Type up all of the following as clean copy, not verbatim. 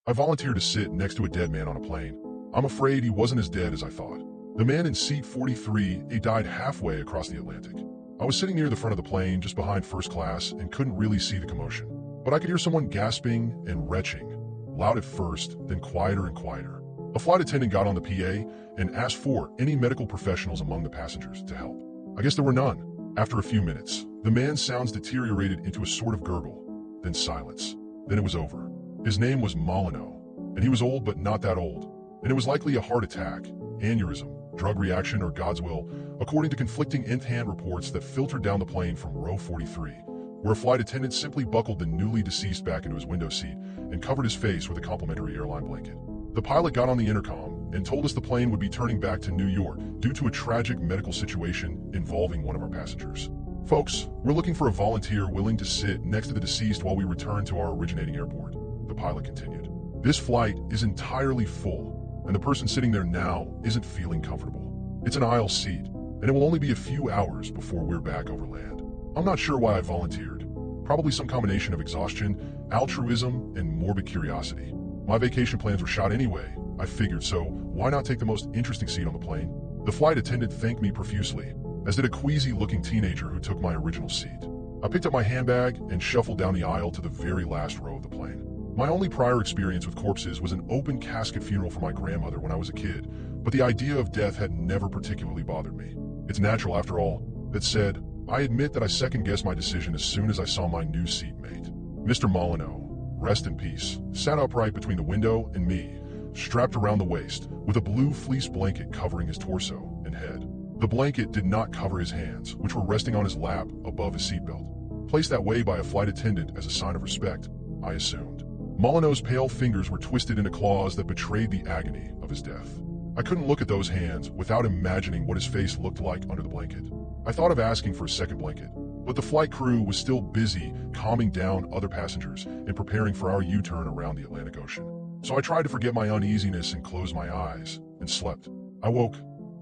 I volunteered to sit next to a dead man on a plane. I'm afraid he wasn't as dead as I thought. The man in seat 43, he died halfway across the Atlantic. I was sitting near the front of the plane, just behind first class, and couldn't really see the commotion. But I could hear someone gasping and retching, loud at first, then quieter and quieter. A flight attendant got on the PA and asked for any medical professionals among the passengers to help. I guess there were none. After a few minutes, the man's sounds deteriorated into a sort of gurgle, then silence. Then it was over. His name was Molyneux, and he was old but not that old, and it was likely a heart attack, aneurysm, drug reaction, or God's will, according to conflicting in-hand reports that filtered down the plane from row 43, where a flight attendant simply buckled the newly deceased back into his window seat and covered his face with a complimentary airline blanket. The pilot got on the intercom and told us the plane would be turning back to New York due to a tragic medical situation involving one of our passengers. Folks, we're looking for a volunteer willing to sit next to the deceased while we return to our originating airport, the pilot continued. This flight is entirely full, and the person sitting there now isn't feeling comfortable. It's an aisle seat, and it will only be a few hours before we're back over land. I'm not sure why I volunteered. Probably some combination of exhaustion, altruism, and morbid curiosity. My vacation plans were shot anyway, I figured, so why not take the most interesting seat on the plane? The flight attendant thanked me profusely, as did a queasy-looking teenager who took my original seat. I picked up my handbag and shuffled down the aisle to the very last row of the plane. My only prior experience with corpses was an open casket funeral for my grandmother when I was a kid, but the idea of death had never particularly bothered me. It's natural, after all. That said, I admit that I second-guessed my decision as soon as I saw my new seatmate. Mr. Molyneux, rest in peace, sat upright between the window and me, strapped around the waist, with a blue fleece blanket covering his torso and head. The blanket did not cover his hands, which were resting on his lap above his seatbelt. Placed that way by a flight attendant as a sign of respect, I assumed. Molyneux's pale fingers were twisted into claws that betrayed the agony of his death. I couldn't look at those hands without imagining what his face looked like under the blanket. I thought of asking for a second blanket, but the flight crew was still busy calming down other passengers and preparing for our U-turn around the Atlantic Ocean. So I tried to forget my uneasiness and close my eyes, and slept. I woke,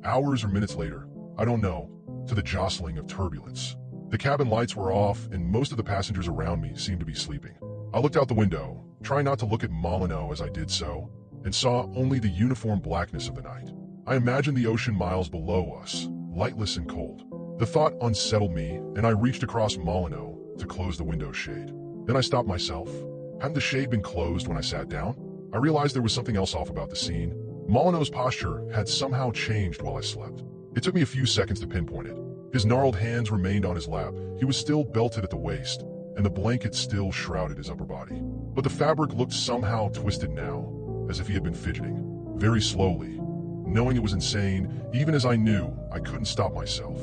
hours or minutes later, I don't know, to the jostling of turbulence. The cabin lights were off, and most of the passengers around me seemed to be sleeping. I looked out the window, trying not to look at Molyneux as I did so, and saw only the uniform blackness of the night. I imagined the ocean miles below us, lightless and cold. The thought unsettled me, and I reached across Molyneux to close the window shade. Then I stopped myself. Hadn't the shade been closed when I sat down? I realized there was something else off about the scene. Molyneux's posture had somehow changed while I slept. It took me a few seconds to pinpoint it. His gnarled hands remained on his lap. He was still belted at the waist, and the blanket still shrouded his upper body. But the fabric looked somehow twisted now, as if he had been fidgeting, very slowly. Knowing it was insane, even as I knew, I couldn't stop myself.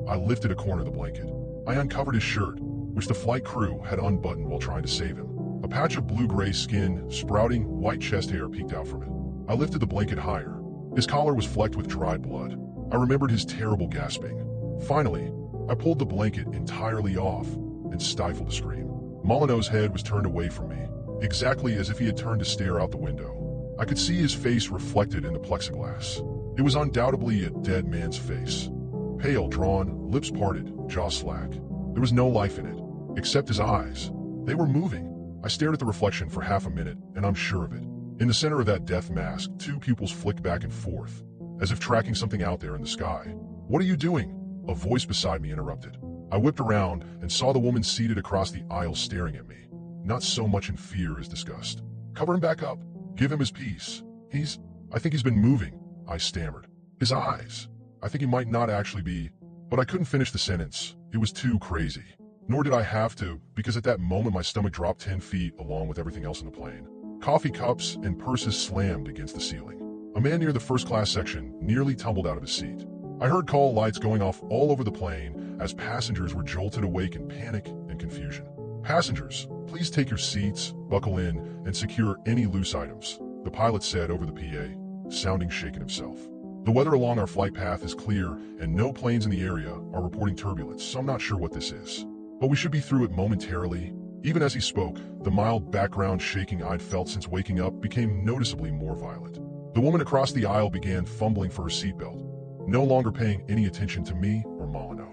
I lifted a corner of the blanket. I uncovered his shirt, which the flight crew had unbuttoned while trying to save him. A patch of blue-gray skin, sprouting white chest hair peeked out from it. I lifted the blanket higher. His collar was flecked with dried blood. I remembered his terrible gasping. Finally, I pulled the blanket entirely off and stifled a scream. Molyneux's head was turned away from me, exactly as if he had turned to stare out the window. I could see his face reflected in the plexiglass. It was undoubtedly a dead man's face. Pale, drawn, lips parted, jaw slack. There was no life in it, except his eyes. They were moving. I stared at the reflection for half a minute, and I'm sure of it. In the center of that death mask, two pupils flicked back and forth, as if tracking something out there in the sky. "What are you doing?" A voice beside me interrupted. I whipped around and saw the woman seated across the aisle staring at me, not so much in fear as disgust. "Cover him back up. Give him his peace. I think he's been moving," I stammered. "His eyes. I think he might not actually be." But I couldn't finish the sentence. It was too crazy. Nor did I have to, because at that moment my stomach dropped 10 feet along with everything else in the plane. Coffee cups and purses slammed against the ceiling. A man near the first-class section nearly tumbled out of his seat. I heard call lights going off all over the plane as passengers were jolted awake in panic and confusion. "Passengers, please take your seats, buckle in, and secure any loose items," the pilot said over the PA, sounding shaken himself. "The weather along our flight path is clear, and no planes in the area are reporting turbulence, so I'm not sure what this is. But we should be through it momentarily." Even as he spoke, the mild background shaking I'd felt since waking up became noticeably more violent. The woman across the aisle began fumbling for her seatbelt, no longer paying any attention to me or Molyneux.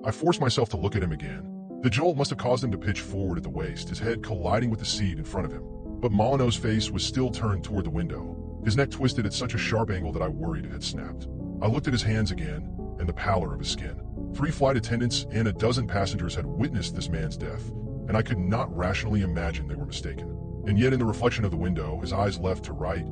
I forced myself to look at him again. The jolt must have caused him to pitch forward at the waist, his head colliding with the seat in front of him. But Molyneux's face was still turned toward the window, his neck twisted at such a sharp angle that I worried it had snapped. I looked at his hands again, and the pallor of his skin. 3 flight attendants and a dozen passengers had witnessed this man's death, and I could not rationally imagine they were mistaken. And yet in the reflection of the window, his eyes left to right.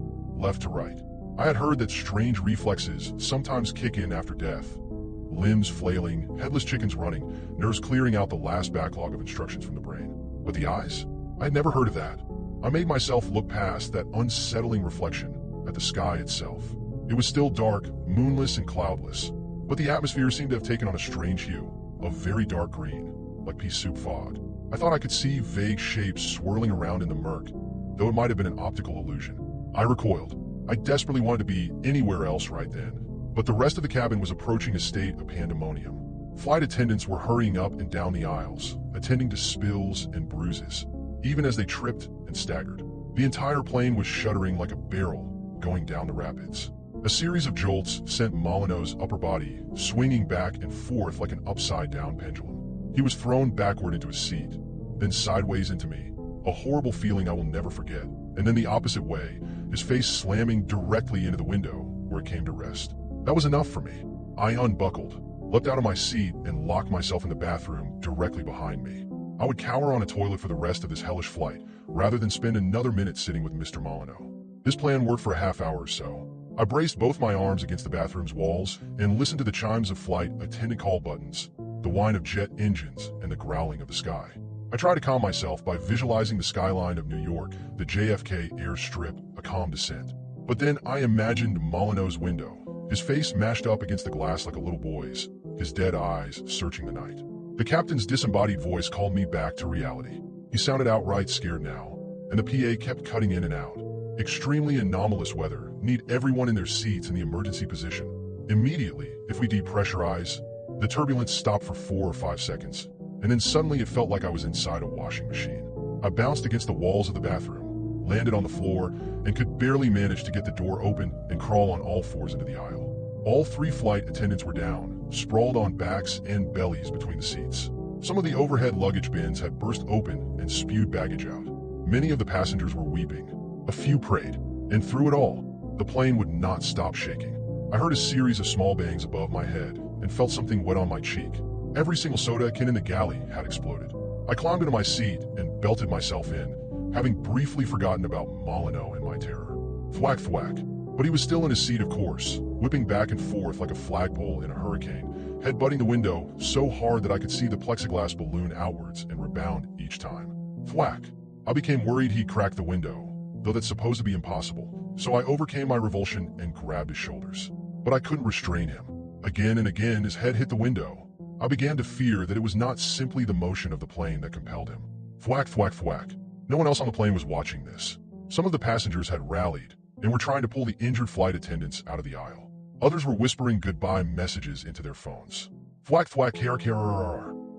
I had heard that strange reflexes sometimes kick in after death. Limbs flailing, headless chickens running, nerves clearing out the last backlog of instructions from the brain. But the eyes? I had never heard of that. I made myself look past that unsettling reflection at the sky itself. It was still dark, moonless and cloudless, but the atmosphere seemed to have taken on a strange hue, a very dark green, like pea soup fog. I thought I could see vague shapes swirling around in the murk, though it might have been an optical illusion. I recoiled. I desperately wanted to be anywhere else right then, but the rest of the cabin was approaching a state of pandemonium. Flight attendants were hurrying up and down the aisles, attending to spills and bruises, even as they tripped and staggered. The entire plane was shuddering like a barrel going down the rapids. A series of jolts sent Molyneux's upper body swinging back and forth like an upside-down pendulum. He was thrown backward into his seat, then sideways into me, a horrible feeling I will never forget, and then the opposite way, his face slamming directly into the window where it came to rest. That was enough for me. I unbuckled, leapt out of my seat, and locked myself in the bathroom directly behind me. I would cower on a toilet for the rest of this hellish flight, rather than spend another minute sitting with Mr. Molyneux. This plan worked for a half hour or so. I braced both my arms against the bathroom's walls and listened to the chimes of flight attendant call buttons, the whine of jet engines, and the growling of the sky. I tried to calm myself by visualizing the skyline of New York, the JFK airstrip, a calm descent. But then I imagined Molyneux's window, his face mashed up against the glass like a little boy's, his dead eyes searching the night. The captain's disembodied voice called me back to reality. He sounded outright scared now, and the PA kept cutting in and out. Extremely anomalous weather. Need everyone in their seats in the emergency position. Immediately, if we depressurize, the turbulence stopped for 4 or 5 seconds, and then suddenly it felt like I was inside a washing machine. I bounced against the walls of the bathroom, landed on the floor, and could barely manage to get the door open and crawl on all fours into the aisle. All 3 flight attendants were down, sprawled on backs and bellies between the seats. Some of the overhead luggage bins had burst open and spewed baggage out. Many of the passengers were weeping. A few prayed, and through it all, the plane would not stop shaking. I heard a series of small bangs above my head and felt something wet on my cheek. Every single soda can in the galley had exploded. I climbed into my seat and belted myself in, having briefly forgotten about Molyneux and my terror. Thwack thwack. But he was still in his seat, of course, whipping back and forth like a flagpole in a hurricane, headbutting the window so hard that I could see the plexiglass balloon outwards and rebound each time. Thwack. I became worried he'd crack the window, though that's supposed to be impossible, so I overcame my revulsion and grabbed his shoulders. But I couldn't restrain him. Again and again, his head hit the window. I began to fear that it was not simply the motion of the plane that compelled him. Thwack, thwack, thwack. No one else on the plane was watching this. Some of the passengers had rallied and were trying to pull the injured flight attendants out of the aisle. Others were whispering goodbye messages into their phones. Thwack, thwack, care.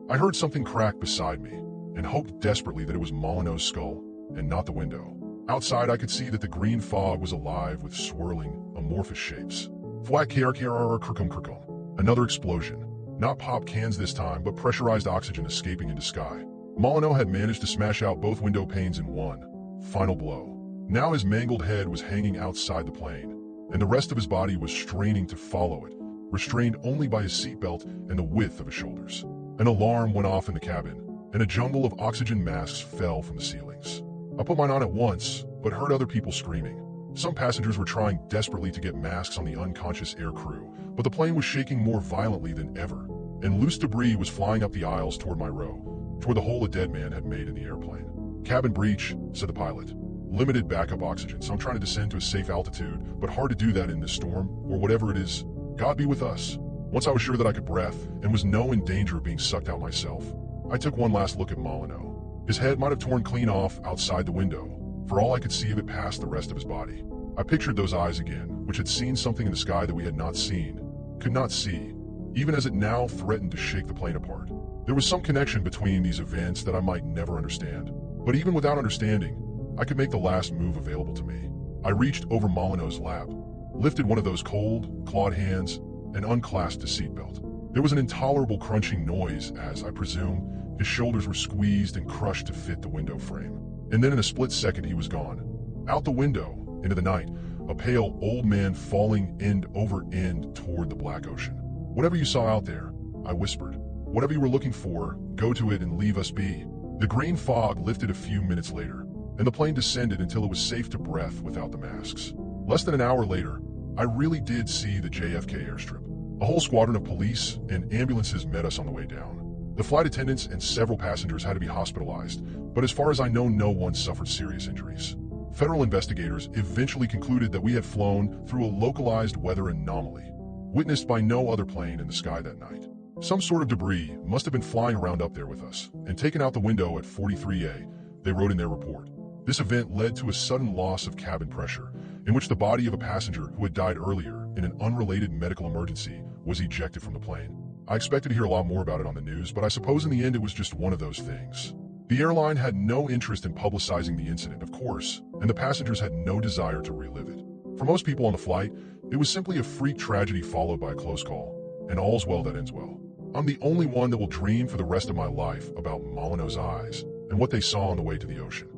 I heard something crack beside me and hoped desperately that it was Molyneux's skull and not the window. Outside, I could see that the green fog was alive with swirling, amorphous shapes. Thwack, care, kirkum. Another explosion. Not pop cans this time, but pressurized oxygen escaping into sky. Molyneux had managed to smash out both window panes in one final blow. Now his mangled head was hanging outside the plane, and the rest of his body was straining to follow it, restrained only by his seatbelt and the width of his shoulders. An alarm went off in the cabin, and a jungle of oxygen masks fell from the ceilings. I put mine on at once, but heard other people screaming. Some passengers were trying desperately to get masks on the unconscious air crew, but the plane was shaking more violently than ever, and loose debris was flying up the aisles toward my row, toward the hole a dead man had made in the airplane. Cabin breach, said the pilot. Limited backup oxygen, so I'm trying to descend to a safe altitude, but hard to do that in this storm, or whatever it is. God be with us. Once I was sure that I could breathe, and was in danger of being sucked out myself, I took one last look at Molyneux. His head might have torn clean off outside the window, for all I could see of it past the rest of his body. I pictured those eyes again, which had seen something in the sky that we had not seen, could not see, even as it now threatened to shake the plane apart. There was some connection between these events that I might never understand, but even without understanding, I could make the last move available to me. I reached over Molyneux's lap, lifted one of those cold, clawed hands, and unclasped his seatbelt. There was an intolerable crunching noise as, I presume, his shoulders were squeezed and crushed to fit the window frame. And then in a split second he was gone. Out the window, into the night, a pale old man falling end over end toward the black ocean. "Whatever you saw out there," I whispered. "Whatever you were looking for, go to it and leave us be." The green fog lifted a few minutes later, and the plane descended until it was safe to breathe without the masks. Less than an hour later, I really did see the JFK airstrip. A whole squadron of police and ambulances met us on the way down. The flight attendants and several passengers had to be hospitalized, but as far as I know, no one suffered serious injuries. Federal investigators eventually concluded that we had flown through a localized weather anomaly, witnessed by no other plane in the sky that night. Some sort of debris must have been flying around up there with us, and taken out the window at 43A, they wrote in their report. This event led to a sudden loss of cabin pressure, in which the body of a passenger who had died earlier in an unrelated medical emergency was ejected from the plane. I expected to hear a lot more about it on the news, but I suppose in the end it was just one of those things. The airline had no interest in publicizing the incident, of course, and the passengers had no desire to relive it. For most people on the flight, it was simply a freak tragedy followed by a close call, and all's well that ends well. I'm the only one that will dream for the rest of my life about Molyneux's eyes and what they saw on the way to the ocean.